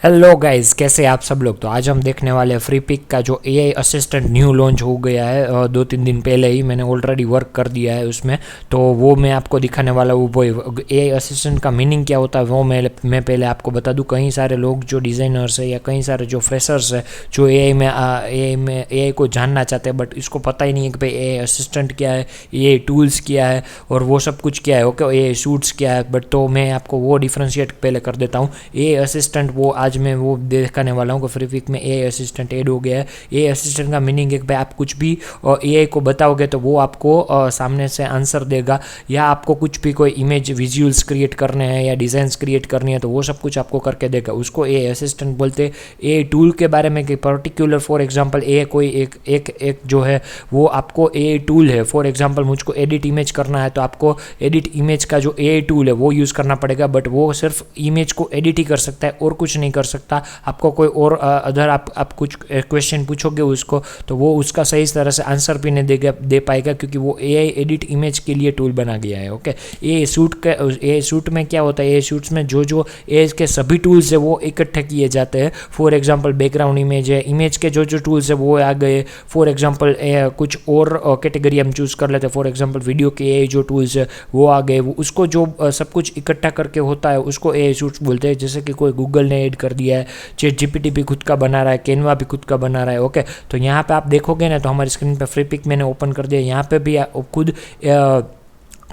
Hello guys, कैसे आप सब लोग। तो आज हम देखने वाले हैं फ्री पिक का जो एआई असिस्टेंट न्यू लॉन्च हो गया है। 2-3 दिन पहले ही मैंने ऑलरेडी वर्क कर दिया है उसमें। तो वो मैं आपको दिखाने वाला हूँ। वो एआई असिस्टेंट का मीनिंग क्या होता है वो मैं पहले आपको बता दूँ। कई सारे लोग जो डिज़ाइनर्स है या कई सारे जो फ्रेशर्स है जो एआई को जानना चाहते हैं, बट इसको पता ही नहीं है कि भाई एआई असिस्टेंट क्या है, एआई टूल्स क्या है और वो सब कुछ क्या है। ओके, एआई सूट्स क्या है। बट तो मैं आपको वो डिफ्रेंशिएट पहले कर देता हूँ। एआई असिस्टेंट वो आज मैं वो दिखाने वाला हूँ कि फ्री पिक में एआई असिस्टेंट ऐड हो गया है। एआई असिस्टेंट का मीनिंग है कि भाई आप कुछ भी एआई को बताओगे तो वो आपको सामने से आंसर देगा, या आपको कुछ भी कोई इमेज विजुअल्स क्रिएट करने हैं या डिज़ाइंस क्रिएट करनी है तो वो सब कुछ आपको करके देगा। उसको एआई असिस्टेंट बोलते हैं। एआई टूल के बारे में कि पर्टिकुलर फॉर एग्जांपल एआई कोई एक जो है वो आपको एआई टूल है। फॉर एग्जांपल मुझको एडिट इमेज करना है तो आपको एडिट इमेज का जो एआई टूल है वो यूज़ करना पड़ेगा, बट वो सिर्फ इमेज को एडिट ही कर सकता है और कुछ नहीं कर सकता। आपको कोई और अदर आप कुछ क्वेश्चन पूछोगे उसको तो वो उसका सही तरह से आंसर भी नहीं दे पाएगा, क्योंकि वो एआई एडिट इमेज के लिए टूल बना गया है। ओके, ए सूट में क्या होता है, ए सूट्स में जो एआई के सभी टूल्स है वो इकट्ठे किए जाते हैं। फॉर एग्जांपल बैकग्राउंड इमेज है, इमेज के जो टूल्स है वो आ गए। फॉर एग्जांपल कुछ और कैटेगरी हम चूज़ कर लेते हैं। फॉर एग्जांपल वीडियो के एआई जो टूल्स है वो आ गए। वो उसको जो सब कुछ इकट्ठा करके होता है उसको एआई सूट्स बोलते हैं। जैसे कि कोई गूगल ने ऐड कर दिया है, चैट जीपीटी भी खुद का बना रहा है, कैनवा भी खुद का बना रहा है। ओके, तो यहाँ पे आप देखोगे ना तो हमारी स्क्रीन पे फ्री पिक मैंने ओपन कर दिया। यहाँ पे भी खुद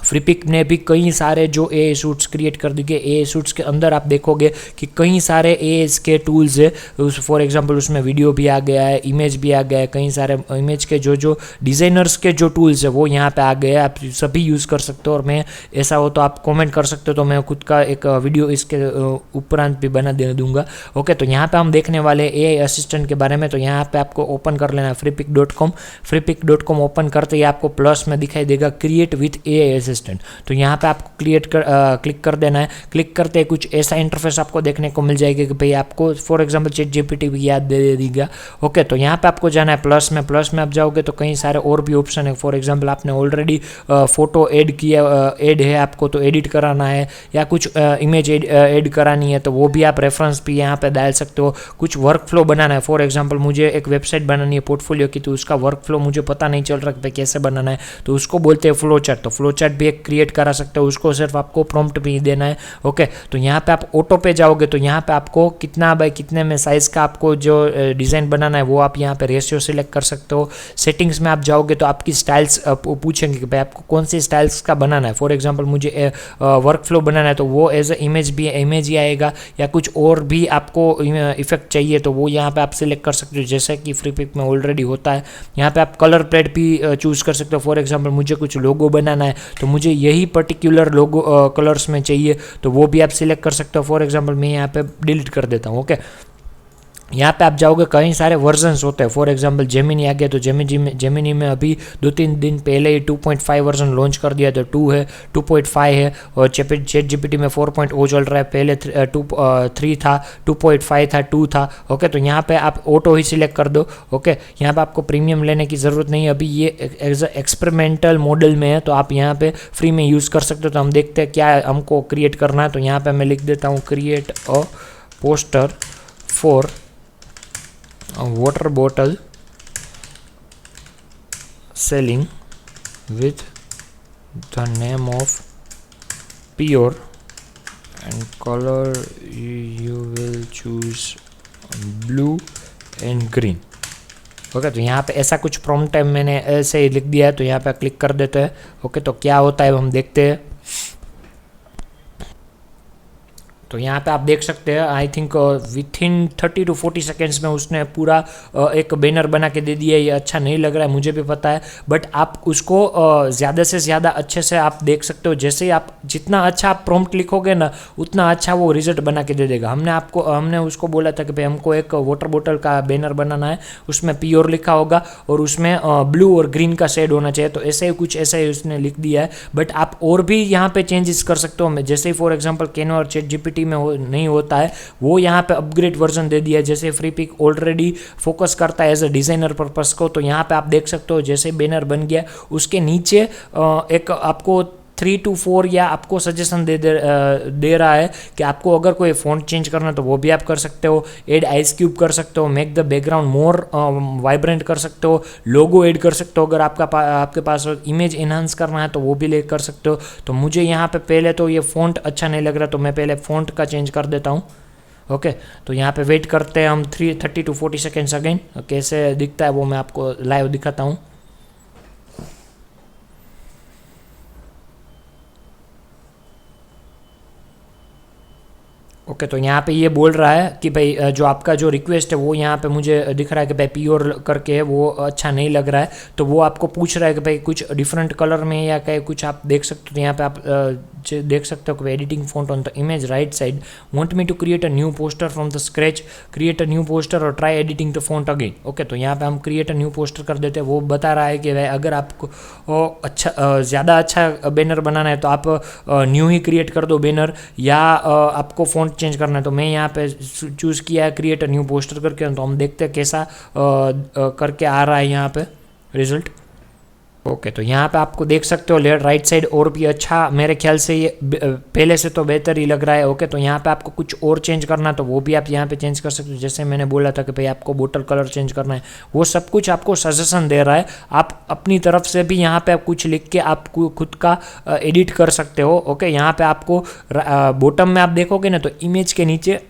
फ्री पिक ने भी कई सारे जो एआई सूट्स क्रिएट कर दिए। एआई सूट्स के अंदर आप देखोगे कि कई सारे एआई के टूल्स है। फॉर एग्जांपल उसमें वीडियो भी आ गया है, इमेज भी आ गया है। कई सारे इमेज के जो डिज़ाइनर्स के जो टूल्स है वो यहाँ पे आ गए हैं। आप सभी यूज़ कर सकते हो, और मैं ऐसा हो तो आप कमेंट कर सकते हो तो मैं खुद का एक वीडियो इसके उपरांत भी बना दे दूंगा। ओके, तो यहाँ पे हम देखने वाले एआई असिस्टेंट के बारे में। तो यहाँ पे आपको ओपन कर लेना है freepik.com। freepik.com ओपन करते ही आपको प्लस में दिखाई देगा क्रिएट विथ एआई असिस्टेंट। तो यहाँ पे आपको क्लिक कर देना है। क्लिक करते ही कुछ ऐसा इंटरफेस आपको देखने को मिल जाएगा कि भाई आपको फॉर एग्जांपल चैट जीपीटी भी याद दे देगा। ओके, तो यहाँ पे आपको जाना है प्लस में। प्लस में आप जाओगे तो कई सारे और भी ऑप्शन है। फॉर एग्जांपल आपने ऑलरेडी फोटो ऐड है आपको तो एडिट कराना है, या कुछ इमेज ऐड करानी है तो वो भी आप रेफरेंस भी यहाँ पे डाल सकते हो। कुछ वर्क फ्लो बनाना है। फॉर एग्जांपल मुझे एक वेबसाइट बनानी है पोर्टफोलियो की, तो उसका वर्क फ्लो मुझे पता नहीं चल रहा कि कैसे बनाना है, तो उसको बोलते हैं फ्लो चार्ट। तो फ्लो चार्ट भी एक क्रिएट करा सकते हो, उसको सिर्फ आपको प्रॉम्प्ट भी देना है। ओके, तो यहाँ पे आप ऑटो पे जाओगे तो यहाँ पे आपको कितना बाय कितने में साइज का आपको जो डिज़ाइन बनाना है वो आप यहाँ पे रेशियो सिलेक्ट कर सकते हो। सेटिंग्स में आप जाओगे तो आपकी स्टाइल्स पूछेंगे कि भाई आपको कौन सी स्टाइल्स का बनाना है। फॉर एग्जांपल मुझे वर्क फ्लो बनाना है तो वो एज ए इमेज ही आएगा, या कुछ और भी आपको इफेक्ट चाहिए तो वो यहाँ पे आप सिलेक्ट कर सकते हो, जैसे कि फ्री पिक में ऑलरेडी होता है। यहाँ पे आप कलर प्लेट भी चूज़ कर सकते हो। फॉर एग्जांपल मुझे कुछ लोगो बनाना है तो मुझे यही पर्टिकुलर लोगो कलर्स में चाहिए तो वो भी आप सिलेक्ट कर सकते हो। फॉर एग्जांपल मैं यहाँ पे डिलीट कर देता हूँ। ओके, यहाँ पे आप जाओगे कई सारे वर्जन्स होते हैं। फॉर एग्जांपल जेमिनी आ गया तो जेमिनी में अभी 2-3 दिन पहले ही 2.5 वर्जन लॉन्च कर दिया। तो 2 है, 2.5 है, और चैट जीपीटी में 4.0 चल रहा है। पहले 3 था, 2.5 था, 2 था। ओके, तो यहाँ पे आप ऑटो ही सिलेक्ट कर दो। ओके, यहाँ पे आपको प्रीमियम लेने की ज़रूरत नहीं है, अभी ये एज एक्सपेरिमेंटल मॉडल में है तो आप यहाँ पे फ्री में यूज़ कर सकते हो। तो हम देखते हैं क्या हमको क्रिएट करना है। तो यहाँ पर मैं लिख देता हूँ create a poster for water bottle selling with the name of pure and color you will choose blue and green। Okay, तो यहाँ पे ऐसा कुछ प्रॉम्प्ट है, मैंने ऐसे ही लिख दिया है तो यहाँ पे क्लिक कर देते हैं। ओके, तो क्या होता है हम देखते हैं। तो यहाँ पे आप देख सकते हैं I think within 30 to 40 seconds में उसने पूरा एक बैनर बना के दे दिया है। ये अच्छा नहीं लग रहा है, मुझे भी पता है, बट आप उसको ज़्यादा से ज़्यादा अच्छे से आप देख सकते हो। जैसे ही आप जितना अच्छा आप प्रॉम्प्ट लिखोगे ना उतना अच्छा वो रिजल्ट बना के दे देगा। हमने उसको बोला था कि भाई हमको एक वाटर बोतल का बैनर बनाना है, उसमें प्योर लिखा होगा और उसमें ब्लू और ग्रीन का शेड होना चाहिए। तो ऐसे ही कुछ ऐसे ही उसने लिख दिया है, बट आप और भी यहाँ पे चेंजेस कर सकते हो। जैसे ही फॉर एग्जांपल कैनवा और चैट जीपीटी में नहीं होता है वो यहाँ पे अपग्रेड वर्जन दे दिया है। जैसे फ्री पिक ऑलरेडी फोकस करता है एज अ डिज़ाइनर पर्पस को, तो यहाँ पे आप देख सकते हो जैसे बैनर बन गया उसके नीचे एक आपको 3 to 4 या आपको सजेशन दे रहा है कि आपको अगर कोई फ़ॉन्ट चेंज करना है तो वो भी आप कर सकते हो। ऐड आइस क्यूब कर सकते हो, make the background more vibrant कर सकते हो, लोगो ऐड कर सकते हो, अगर आपके पास इमेज इन्हांस करना है तो वो भी ले कर सकते हो। तो मुझे यहाँ पे पहले तो ये फ़ॉन्ट अच्छा नहीं लग रहा, तो मैं पहले फ़ॉन्ट का चेंज कर देता हूँ। ओके, तो यहाँ पे वेट करते हैं हम 30 to 40 सेकेंड्स अगेन। कैसे दिखता है वो मैं आपको लाइव दिखाता हूँ। ओके, तो यहाँ पे ये बोल रहा है कि भाई जो आपका जो रिक्वेस्ट है वो यहाँ पे मुझे दिख रहा है कि भाई प्योर करके है, वो अच्छा नहीं लग रहा है। तो वो आपको पूछ रहा है कि भाई कुछ डिफरेंट कलर में या कहीं कुछ आप देख सकते हो। तो यहाँ पे आप देख सकते हो कि editing font on the image right side, want me to create a new poster from the scratch, create a new poster और try editing the font again. Okay, तो यहाँ पे हम क्रिएट अ न्यू पोस्टर कर देते हैं। वो बता रहा है कि भाई अगर आपको अच्छा ज़्यादा अच्छा बैनर बनाना है तो आप न्यू ही क्रिएट कर दो बैनर, या आपको फॉन्ट चेंज करना है। तो मैं यहाँ पे चूज़ किया है क्रिएट अ न्यू पोस्टर करके। तो हम देखते हैं कैसा करके आ रहा है यहाँ पे रिजल्ट। ओके, तो यहाँ पे आपको देख सकते हो लेफ्ट राइट साइड और भी अच्छा, मेरे ख्याल से ये पहले से तो बेहतर ही लग रहा है। ओके, तो यहाँ पे आपको कुछ और चेंज करना तो वो भी आप यहाँ पे चेंज कर सकते हो। जैसे मैंने बोला था कि भाई आपको बोतल कलर चेंज करना है, वो सब कुछ आपको सजेशन दे रहा है। आप अपनी तरफ से भी यहाँ पे आप कुछ लिख के आप खुद का एडिट कर सकते हो। ओके, यहाँ पे आपको बॉटम में आप देखोगे ना तो इमेज के नीचे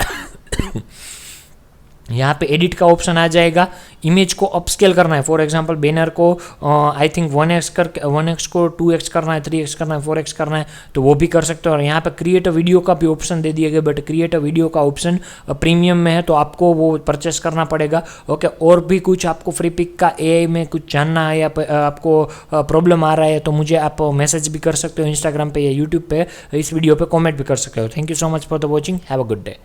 यहाँ पे एडिट का ऑप्शन आ जाएगा। इमेज को अपस्केल करना है, फॉर एग्जांपल बैनर को आई थिंक 1x को 2x करना है, 3x करना है, 4x करना है, तो वो भी कर सकते हो। और यहाँ पे क्रिएट अ वीडियो का भी ऑप्शन दे दिया गया, बट क्रिएट अ वीडियो का ऑप्शन प्रीमियम में है तो आपको वो परचेस करना पड़ेगा। ओके, और भी कुछ आपको फ्री पिक का AI में कुछ जानना है या आपको प्रॉब्लम आ रहा है तो मुझे आप मैसेज भी कर सकते हो इंस्टाग्राम पे या यूट्यूब पे, इस वीडियो पे कॉमेंट भी कर सकते हो। Thank you so much for the watching, have a good day.